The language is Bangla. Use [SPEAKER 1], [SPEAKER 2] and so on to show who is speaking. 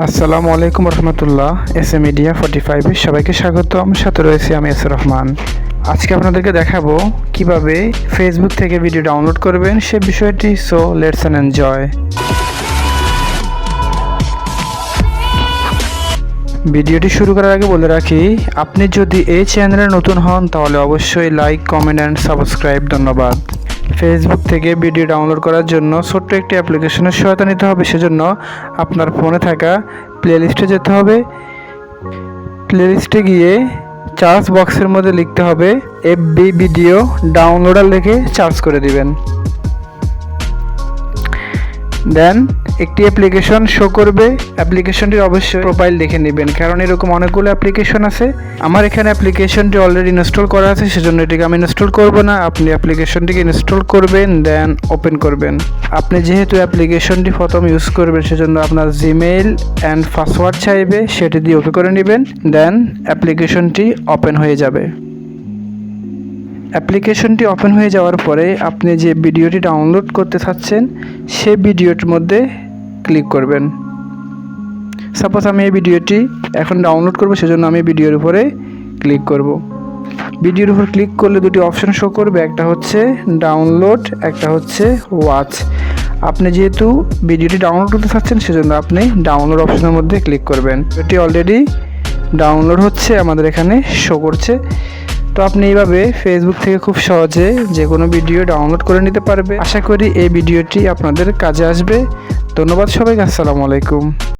[SPEAKER 1] আসসালামু আলাইকুম রহমতুল্লাহ। S.A মিডিয়া 45 সবাইকে স্বাগতম। সাথে রয়েছে আমি S.A রহমান। আজকে আপনাদেরকে দেখাবো কিভাবে ফেসবুক থেকে ভিডিও ডাউনলোড করবেন সে বিষয়টি। So let's enjoy. ভিডিওটি শুরু করার আগে বলে রাখি, আপনি যদি এই চ্যানেলে নতুন হন তাহলে অবশ্যই লাইক, কমেন্ট অ্যান্ড সাবস্ক্রাইব। ধন্যবাদ। ফেসবুক থেকে ভিডিও ডাউনলোড করার জন্য ছোট্ট একটি অ্যাপ্লিকেশনের সহায়তা নিতে হবে। সেজন্য আপনার ফোনে থাকা প্লেলিস্টে যেতে হবে। প্লেলিস্টে গিয়ে সার্চ বক্সের মধ্যে লিখতে হবে FB ভিডিও ডাউনলোডার, লিখে সার্চ করে দিবেন। দেন একটি অ্যাপ্লিকেশন শো করবে। অ্যাপ্লিকেশনটির অবশ্যই প্রোফাইল দেখে নেবেন, কারণ এরকম অনেকগুলো অ্যাপ্লিকেশন আছে। আমার এখানে অ্যাপ্লিকেশনটি অলরেডি ইনস্টল করা আছে, সেজন্য এটিকে আমি ইনস্টল করব না। আপনি অ্যাপ্লিকেশনটিকে ইনস্টল করবেন, দেন ওপেন করবেন। আপনি যেহেতু অ্যাপ্লিকেশনটি প্রথম ইউজ করবেন, সেজন্য আপনার জিমেইল অ্যান্ড পাসওয়ার্ড চাইবে, সেটি দিয়ে ওকে করে নেবেন। দেন অ্যাপ্লিকেশনটি ওপেন হয়ে যাবে। অ্যাপ্লিকেশনটি ওপেন হয়ে যাওয়ার পরে আপনি যে ভিডিওটি ডাউনলোড করতে চাচ্ছেন সেই ভিডিওটির মধ্যে ক্লিক করবেন। সাপোজ আমি এই ভিডিওটি এখন ডাউনলোড করব, সেজন্য আমি ভিডিওর উপরে ক্লিক করব। ভিডিওর উপর ক্লিক করলে দুটি অপশন শো করবে, একটা হচ্ছে ডাউনলোড, একটা হচ্ছে ওয়াচ। আপনি যেহেতু ভিডিওটি ডাউনলোড করতে চাচ্ছেন, সেজন্য আপনি ডাউনলোড অপশনের মধ্যে ক্লিক করবেন। এটি অলরেডি ডাউনলোড হচ্ছে, আমাদের এখানে শো করছে। তো আপনি এইভাবে ফেসবুক থেকে খুব সহজে যে কোনো ভিডিও ডাউনলোড করে নিতে পারবে। আশা করি এই ভিডিওটি আপনাদের কাজে আসবে। ধন্যবাদ সবাইকে। আসসালামু আলাইকুম।